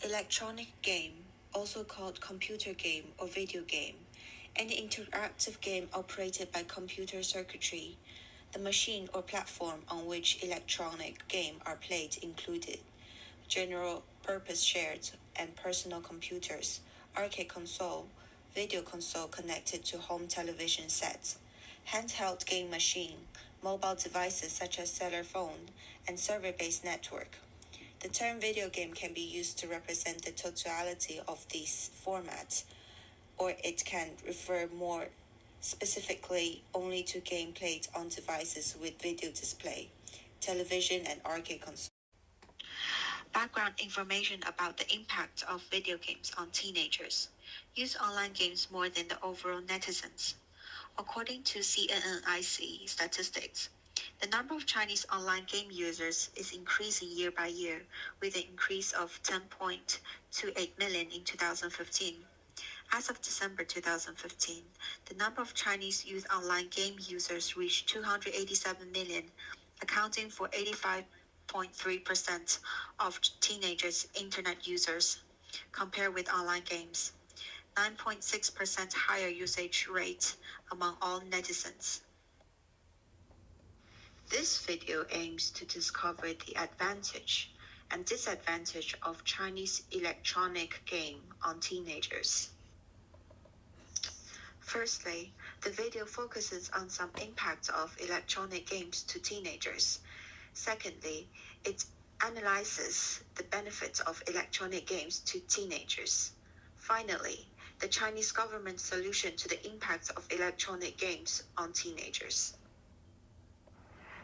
Electronic game, also called computer game or video game, an interactive game operated by computer circuitry. The machine or platform on which electronic games are played included general purpose shared and personal computers, arcade console, video console connected to home television sets, handheld game machine, mobile devices such as cellular phone, and server-based network. The term video game can be used to represent the totality of these formats, or it can refer more specifically only to game played on devices with video display, television and arcade console. Background information about the impact of video games on teenagers. Use online games more than the overall netizens. According to CNNIC statistics, the number of Chinese online game users is increasing year by year, with an increase of 10.28 million in 2015. As of December 2015, the number of Chinese youth online game users reached 287 million, accounting for 85.3% of teenagers' internet users, compared with online games. 9.6% higher usage rate among all netizens. This video aims to discover the advantage and disadvantage of Chinese electronic game on teenagers. Firstly, the video focuses on some impact of electronic games to teenagers. Secondly, it analyzes the benefits of electronic games to teenagers. Finally, the Chinese government's solution to the impact of electronic games on teenagers.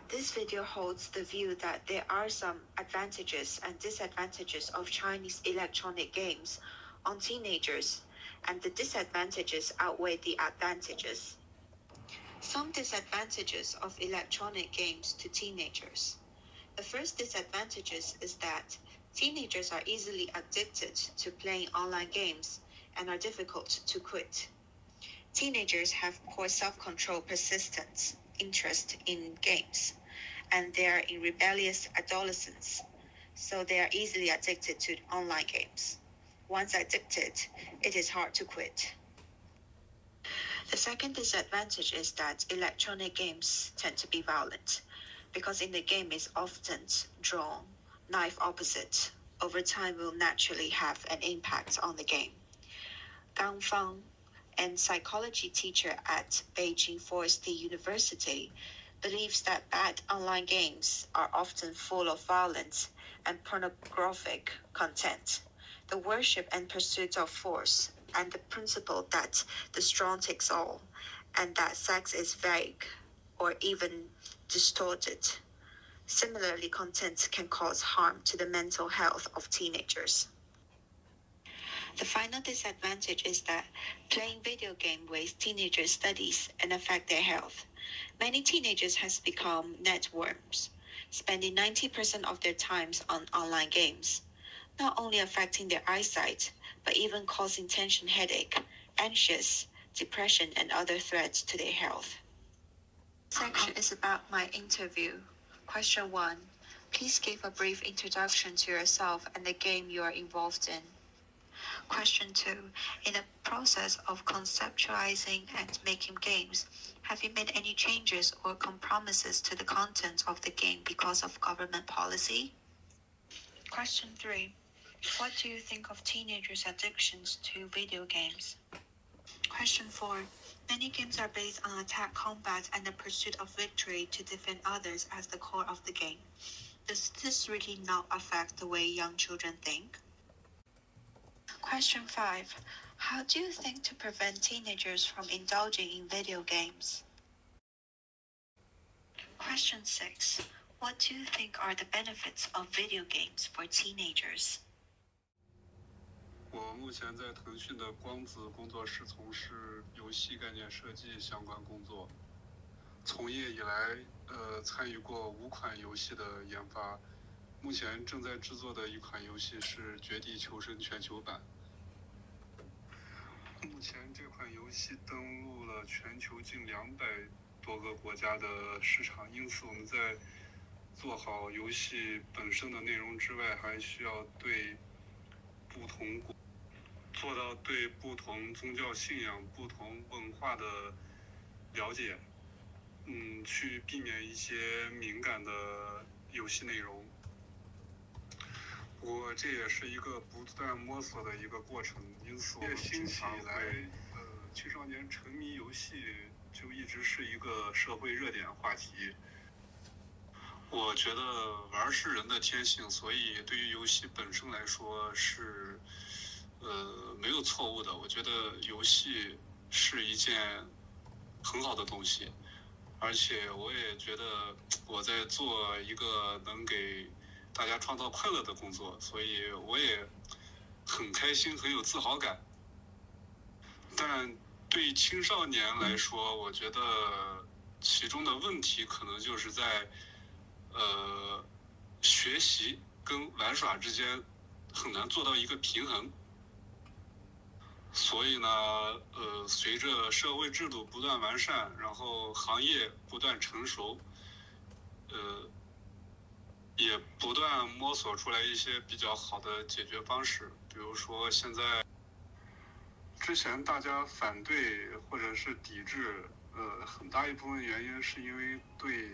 This video holds the view that there are some advantages and disadvantages of Chinese electronic games on teenagers, and the disadvantages outweigh the advantages. Some disadvantages of electronic games to teenagers. The first disadvantage is that teenagers are easily addicted to playing online games and are difficult to quit. Teenagers have poor self-control, persistence, interest in games, and they are in rebellious adolescence, so they are easily addicted to online games. Once addicted, it is hard to quit. The second disadvantage is that electronic games tend to be violent, because in the game is often drawn knife opposite. Over time will naturally have an impact on the game. Gang Fang, a psychology teacher at Beijing Forest University, believes that bad online games are often full of violence and pornographic content, the worship and pursuit of force, and the principle that the strong takes all, and that sex is vague or even distorted. Similarly, content can cause harm to the mental health of teenagers. The final disadvantage is that playing video game wastes teenagers' studies and affect their health. Many teenagers has become net worms, spending 90% of their times on online games, not only affecting their eyesight, but even causing tension headache, anxious, depression, and other threats to their health. This section is about my interview. Question 1. Please give a brief introduction to yourself and the game you are involved in. Question 2. In the process of conceptualizing and making games, have you made any changes or compromises to the content of the game because of government policy? Question 3. What do you think of teenagers' addictions to video games? Question 4. Many games are based on attack, combat, and the pursuit of victory to defend others as the core of the game. Does this really not affect the way young children think? Question 5. How do you think to prevent teenagers from indulging in video games? Question 6. What do you think are the benefits of video games for teenagers? 我目前在腾讯的光子工作室从事游戏概念设计相关工作，从业以来，参与过5款游戏的研发，目前正在制作的一款游戏是《绝地求生全球版》。目前这款游戏登陆了全球近200多个国家的市场，因此我们在做好游戏本身的内容之外，还需要对不同国，做到对不同宗教信仰、不同文化的了解，去避免一些敏感的游戏内容。不过这也是一个不断摸索的一个过程，因此我们兴起以来，青少年沉迷游戏就一直是一个社会热点话题。我觉得玩是人的天性，所以对于游戏本身来说是，没有错误的。我觉得游戏是一件很好的东西，而且我也觉得我在做一个能给大家创造快乐的工作，所以我也很开心，很有自豪感。但对青少年来说，我觉得其中的问题可能就是在学习跟玩耍之间很难做到一个平衡。所以呢，随着社会制度不断完善，然后行业不断成熟，也不断摸索出来一些比较好的解决方式。比如说现在，之前大家反对或者是抵制，很大一部分原因是因为对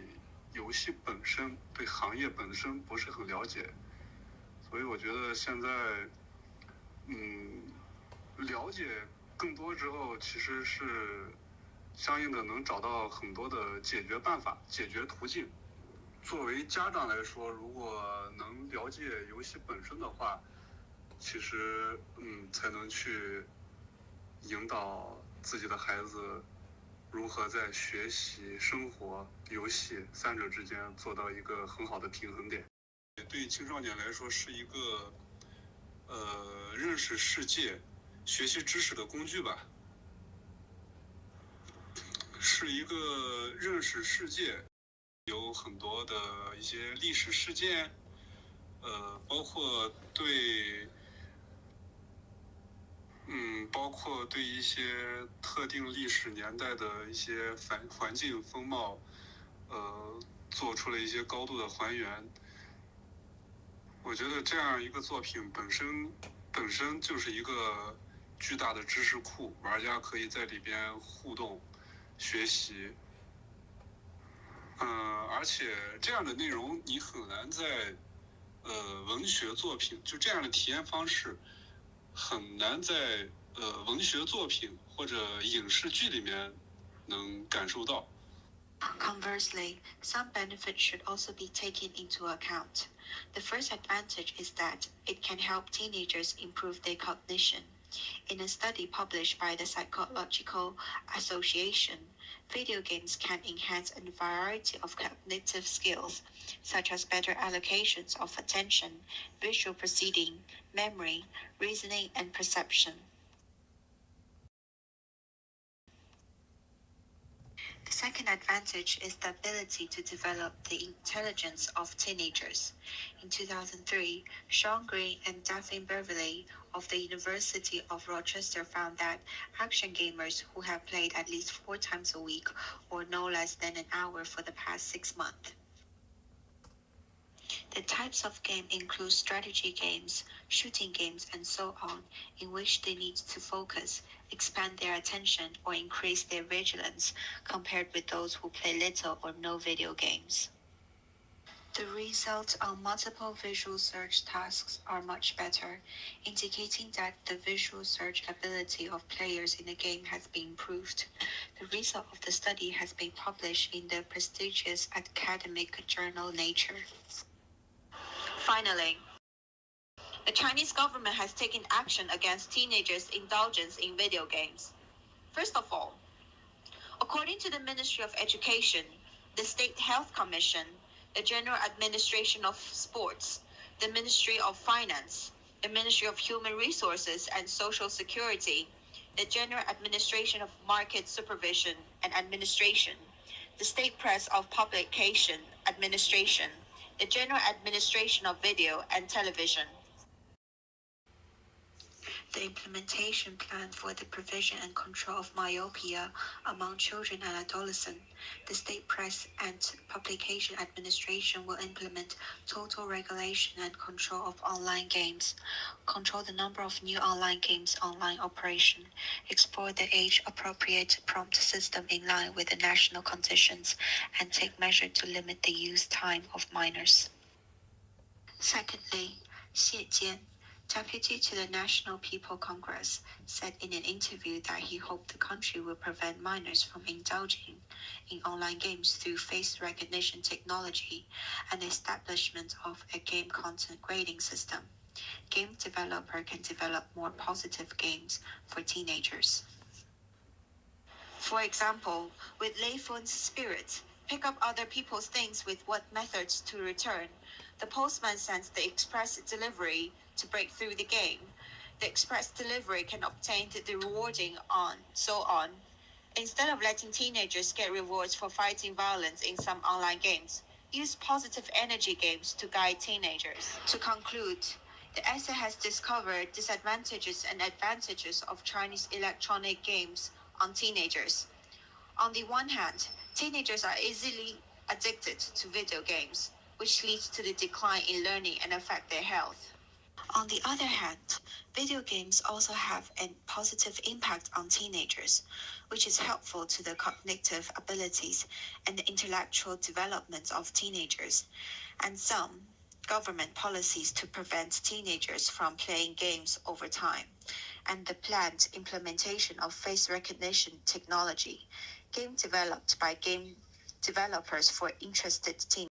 游戏本身、对行业本身不是很了解。所以我觉得现在，了解更多之后，其实是相应的能找到很多的解决办法、解决途径。作为家长来说，如果能了解游戏本身的话，其实才能去引导自己的孩子如何在学习、生活、游戏三者之间做到一个很好的平衡点。对青少年来说是一个认识世界、学习知识的工具吧，是一个认识世界，有很多的一些历史事件，包括对一些特定历史年代的一些环境风貌，做出了一些高度的还原。我觉得这样一个作品本身就是一个巨大的知识库，玩家可以在里边互动、学习。而且这样的内容你很难在文学作品，就这样的体验方式很难在文学作品或者影视剧里面能感受到。Conversely, some benefits should also be taken into account. The first advantage is that it can help teenagers improve their cognition. In a study published by the Psychological Association, video games can enhance a variety of cognitive skills, such as better allocations of attention, visual processing, memory, reasoning, and perception. The second advantage is the ability to develop the intelligence of teenagers. In 2003, Sean Green and Daphne Beverly of the University of Rochester found that action gamers who have played at least 4 times a week or no less than an hour for the past 6 months. The types of game include strategy games, shooting games, and so on, in which they need to focus, expand their attention, or increase their vigilance compared with those who play little or no video games. The results on multiple visual search tasks are much better, indicating that the visual search ability of players in the game has been improved. The result of the study has been published in the prestigious academic journal Nature. Finally, the Chinese government has taken action against teenagers' indulgence in video games. First of all, according to the Ministry of Education, the State Health Commission, the General Administration of Sports, the Ministry of Finance, the Ministry of Human Resources and Social Security, the General Administration of Market Supervision and Administration, the State Press of Publication Administration, the General Administration of Video and Television. the implementation plan for the prevention and control of myopia among children and adolescents. The State Press and Publication Administration will implement total regulation and control of online games, control the number of new online games online operation, explore the age-appropriate prompt system in line with the national conditions, and take measures to limit the use time of minors. Secondly, Xie Jian, deputy to the National People Congress, said in an interview that he hoped the country will prevent minors from indulging in online games through face recognition technology and the establishment of a game content grading system. Game developer can develop more positive games for teenagers. For example, with Lei Fun's spirit, pick up other people's things with what methods to return. The postman sends the express delivery to break through the game. The express delivery can obtain the rewarding so on. Instead of letting teenagers get rewards for fighting violence in some online games, use positive energy games to guide teenagers. To conclude, the essay has discovered disadvantages and advantages of Chinese electronic games on teenagers. On the one hand, teenagers are easily addicted to video games, which leads to the decline in learning and affect their health. On the other hand, video games also have a positive impact on teenagers, which is helpful to the cognitive abilities and the intellectual development of teenagers, and some government policies to prevent teenagers from playing games over time, and the planned implementation of face recognition technology, game developed by game developers for interested teenagers.